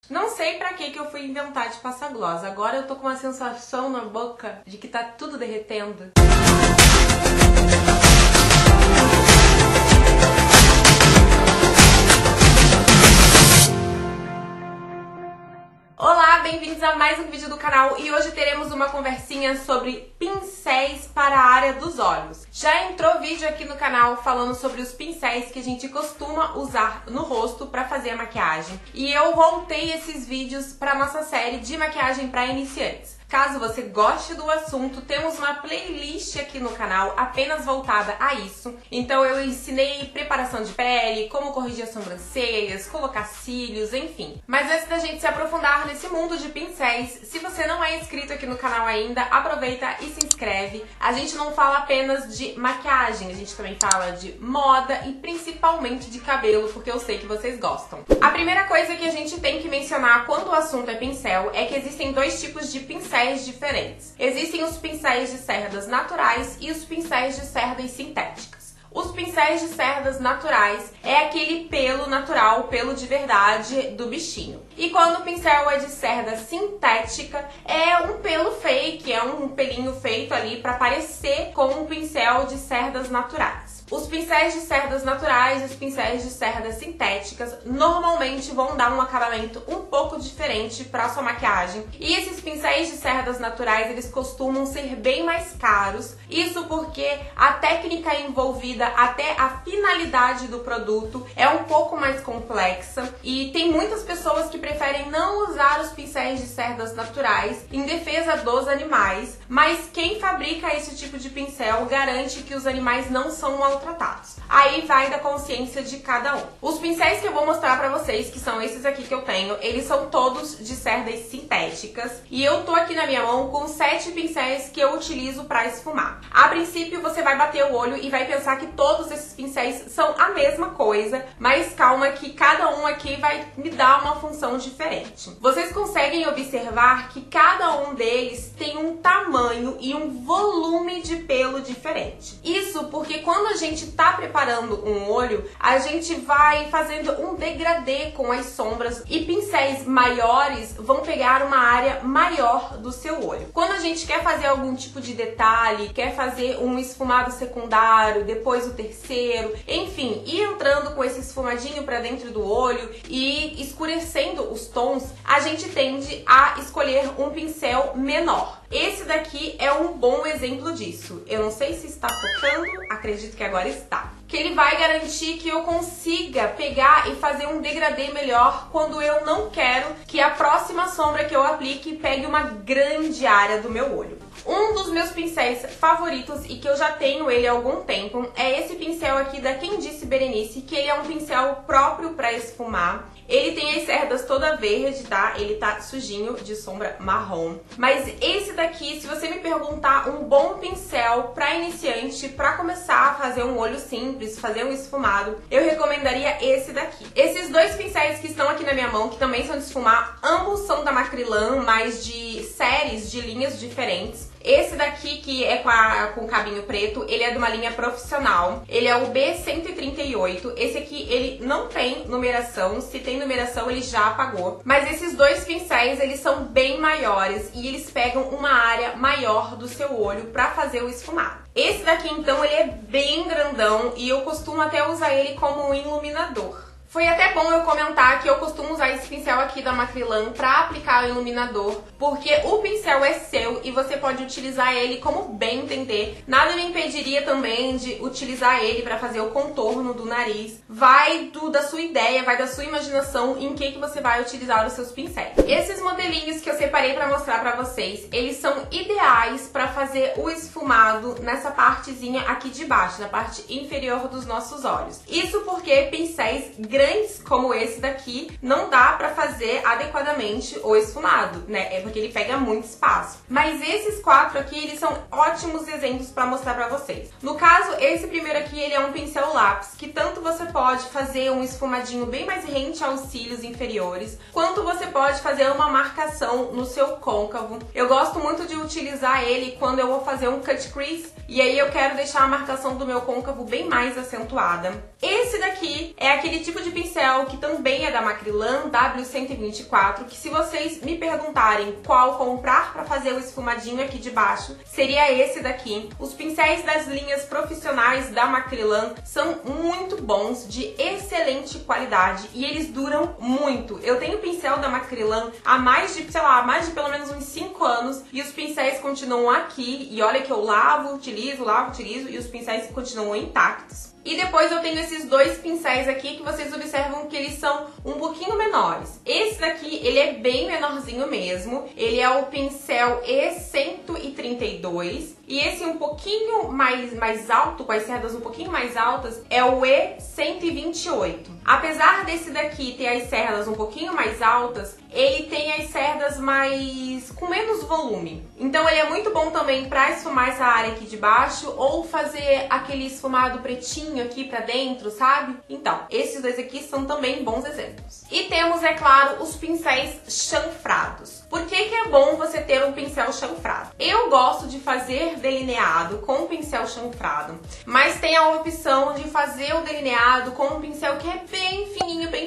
Não sei pra que eu fui inventar de passar gloss. Agora eu tô com uma sensação na boca de que tá tudo derretendo. Olá, bem-vindos a mais um vídeo do canal e hoje teremos uma conversinha sobre pincéis para a área dos olhos. Já entrou vídeo aqui no canal falando sobre os pincéis que a gente costuma usar no rosto para fazer a maquiagem e eu voltei esses vídeos para nossa série de maquiagem para iniciantes. Caso você goste do assunto, temos uma playlist aqui no canal apenas voltada a isso. Então eu ensinei preparação de pele, como corrigir as sobrancelhas, colocar cílios, enfim. Mas antes da gente se aprofundar nesse mundo de pincéis, se você não é inscrito aqui no canal ainda, aproveita e se inscreve. A gente não fala apenas de maquiagem, a gente também fala de moda e principalmente de cabelo, porque eu sei que vocês gostam. A primeira coisa que a gente tem que mencionar quando o assunto é pincel é que existem dois tipos de pincéis diferentes. Existem os pincéis de cerdas naturais e os pincéis de cerdas sintéticas. Os pincéis de cerdas naturais é aquele pelo natural, pelo de verdade do bichinho. E quando o pincel é de cerda sintética, é um pelo fake, é um pelinho feito ali para parecer com um pincel de cerdas naturais. Os pincéis de cerdas naturais e os pincéis de cerdas sintéticas normalmente vão dar um acabamento um pouco diferente para sua maquiagem. E esses pincéis de cerdas naturais, eles costumam ser bem mais caros. Isso porque a técnica envolvida até a finalidade do produto é um pouco mais complexa. E tem muitas pessoas que preferem não usar os pincéis de cerdas naturais em defesa dos animais. Mas quem fabrica esse tipo de pincel garante que os animais não são maltratados. Aí vai da consciência de cada um. Os pincéis que eu vou mostrar pra vocês, que são esses aqui que eu tenho, eles são todos de cerdas sintéticas. E eu tô aqui na minha mão com 7 pincéis que eu utilizo pra esfumar. A princípio você vai bater o olho e vai pensar que todos esses pincéis são a mesma coisa, mas calma que cada um aqui vai me dar uma função diferente. Vocês conseguem observar que cada um deles tem um tamanho e um volume de pelo diferente. Isso porque quando a gente tá preparando um olho, a gente vai fazendo um degradê com as sombras e pincéis maiores vão pegar uma área maior do seu olho. Quando a gente quer fazer algum tipo de detalhe, quer fazer um esfumado secundário, depois o terceiro, enfim, ir entrando com esse esfumadinho pra dentro do olho e escurecendo os tons, a gente tende a escolher um pincel menor. Esse daqui é um bom exemplo disso. Eu não sei se está focando, acredito que agora está. Que ele vai garantir que eu consiga pegar e fazer um degradê melhor quando eu não quero que a próxima sombra que eu aplique pegue uma grande área do meu olho. Um dos meus pincéis favoritos e que eu já tenho ele há algum tempo é esse pincel aqui da Quem Disse Berenice, que ele é um pincel próprio para esfumar. Ele tem as cerdas toda verde, tá? Ele tá sujinho de sombra marrom. Mas esse daqui, se você me perguntar um bom pincel para iniciante, para começar a fazer um olho simples, fazer um esfumado, eu recomendaria esse daqui. Esses dois pincéis que estão aqui na minha mão, que também são de esfumar, ambos são da Macrilan, mas de séries, de linhas diferentes. Esse daqui, que é com cabinho preto, ele é de uma linha profissional. Ele é o B138. Esse aqui, ele não tem numeração. Se tem numeração, ele já apagou. Mas esses dois pincéis, eles são bem maiores e eles pegam uma área maior do seu olho pra fazer o esfumado. Esse daqui, então, ele é bem grandão e eu costumo até usar ele como um iluminador. Foi até bom eu comentar que eu costumo usar esse pincel aqui da Macrilan para aplicar o iluminador, porque o pincel é seu e você pode utilizar ele como bem entender. Nada me impediria também de utilizar ele para fazer o contorno do nariz. Vai da sua ideia, vai da sua imaginação em que você vai utilizar os seus pincéis. Esses modelinhos que eu separei para mostrar para vocês, eles são ideais para fazer o esfumado nessa partezinha aqui de baixo, na parte inferior dos nossos olhos. Isso porque pincéis grandes como esse daqui não dá pra fazer adequadamente o esfumado, né? É porque ele pega muito espaço. Mas esses 4 aqui, eles são ótimos exemplos pra mostrar pra vocês. No caso, esse primeiro aqui, ele é um pincel lápis, que tanto você pode fazer um esfumadinho bem mais rente aos cílios inferiores, quanto você pode fazer uma marcação no seu côncavo. Eu gosto muito de utilizar ele quando eu vou fazer um cut crease, e aí eu quero deixar a marcação do meu côncavo bem mais acentuada. Esse daqui é aquele tipo de de pincel que também é da Macrilan, W124, que se vocês me perguntarem qual comprar para fazer o esfumadinho aqui de baixo, seria esse daqui. Os pincéis das linhas profissionais da Macrilan são muito bons, de excelente qualidade e eles duram muito. Eu tenho pincel da Macrilan há mais de pelo menos uns 5 anos e os pincéis continuam aqui. E olha que eu lavo, utilizo e os pincéis continuam intactos. E depois eu tenho esses dois pincéis aqui que vocês observam que eles são um pouquinho menores. Esse daqui, ele é bem menorzinho mesmo. Ele é o pincel E132. E esse um pouquinho mais alto, com as cerdas um pouquinho mais altas, é o E128. Apesar desse daqui ter as cerdas um pouquinho mais altas, ele tem as cerdas com menos volume. Então ele é muito bom também para esfumar essa área aqui de baixo ou fazer aquele esfumado pretinho aqui pra dentro, sabe? Então, esses dois aqui são também bons exemplos. E temos, é claro, os pincéis chanfrados. Por que que é bom você ter um pincel chanfrado? Eu gosto de fazer delineado com um pincel chanfrado, mas tem a opção de fazer o delineado com um pincel que é bem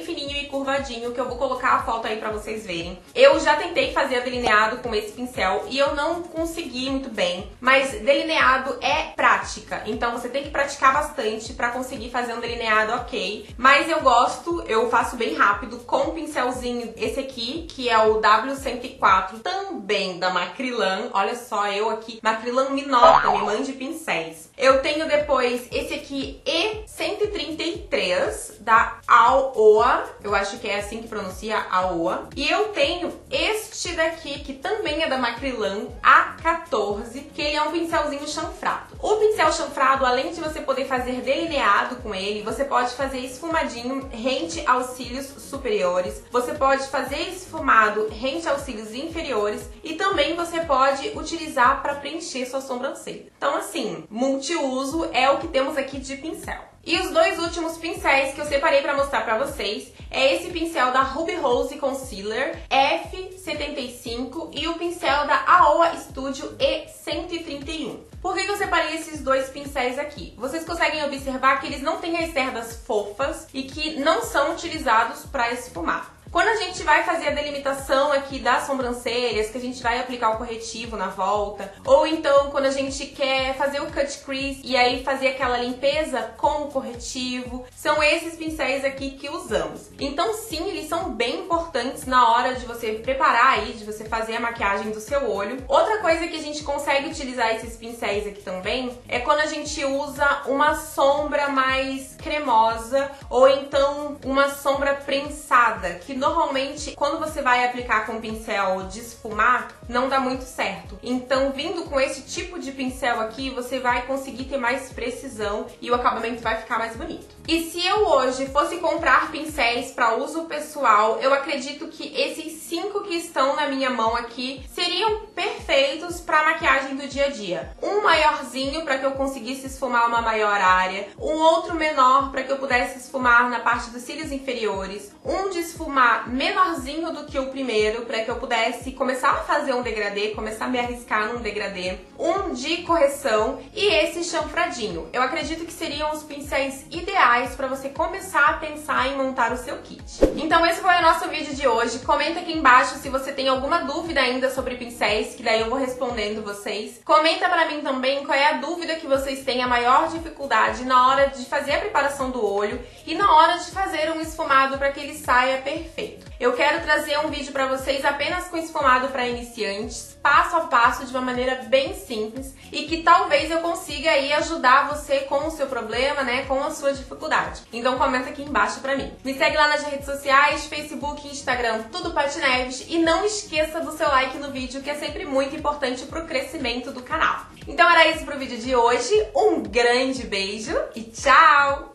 fininho e curvadinho, que eu vou colocar a foto aí pra vocês verem. Eu já tentei fazer delineado com esse pincel e eu não consegui muito bem, mas delineado é prática, então você tem que praticar bastante pra conseguir fazer um delineado ok, mas eu faço bem rápido com um pincelzinho, esse aqui, que é o W104, também da Macrilan. Olha só, eu aqui, Macrilan me nota, me mande pincéis. Eu tenho depois esse aqui, E133, da Aoa, eu acho que é assim que pronuncia, Aoa. E eu tenho este daqui, que também é da Macrilan, A14, que ele é um pincelzinho chanfrado. O pincel chanfrado, além de você poder fazer delineado com ele, você pode fazer esfumadinho rente aos cílios superiores, você pode fazer esfumado rente aos cílios inferiores e também você pode utilizar para preencher sua sobrancelha. Então assim, multiuso é o que temos aqui de pincel. E os dois últimos pincéis que eu separei para mostrar para vocês é esse pincel da Ruby Rose Concealer F75 e o pincel da Aoa Studio E131. Por que eu separei esses dois pincéis aqui? Vocês conseguem observar que eles não têm as cerdas fofas e que não são utilizados para esfumar. Quando a gente vai fazer a delimitação aqui das sobrancelhas, que a gente vai aplicar o corretivo na volta, ou então quando a gente quer fazer o cut crease e aí fazer aquela limpeza com o corretivo, são esses pincéis aqui que usamos. Então sim, eles são bem importantes na hora de você preparar aí, de você fazer a maquiagem do seu olho. Outra coisa que a gente consegue utilizar esses pincéis aqui também é quando a gente usa uma sombra mais cremosa ou então uma sombra prensada, que normalmente, quando você vai aplicar com o pincel de esfumar, não dá muito certo. Então, vindo com esse tipo de pincel aqui, você vai conseguir ter mais precisão e o acabamento vai ficar mais bonito. E se eu hoje fosse comprar pincéis para uso pessoal, eu acredito que esses 5 que estão na minha mão aqui seriam perfeitos para maquiagem do dia a dia. Um maiorzinho para que eu conseguisse esfumar uma maior área, um outro menor para que eu pudesse esfumar na parte dos cílios inferiores, um de esfumar menorzinho do que o primeiro para que eu pudesse começar a fazer um degradê, começar a me arriscar num degradê, um de correção e esse chanfradinho. Eu acredito que seriam os pincéis ideais para você começar a pensar em montar o seu kit. Então esse foi o nosso vídeo de hoje. Comenta aqui embaixo se você tem alguma dúvida ainda sobre pincéis, que daí eu vou respondendo vocês. Comenta pra mim também qual é a dúvida que vocês têm a maior dificuldade na hora de fazer a preparação do olho e na hora de fazer um esfumado para que ele saia perfeito. Eu quero trazer um vídeo pra vocês apenas com esfumado para iniciantes, passo a passo, de uma maneira bem simples e que talvez eu consiga aí ajudar você com o seu problema, né, com a sua dificuldade. Então comenta aqui embaixo pra mim. Me segue lá nas redes sociais, Facebook, Instagram, tudo Paty Neves, e não esqueça do seu like no vídeo, que é sempre muito importante pro crescimento do canal. Então era isso pro vídeo de hoje, um grande beijo e tchau!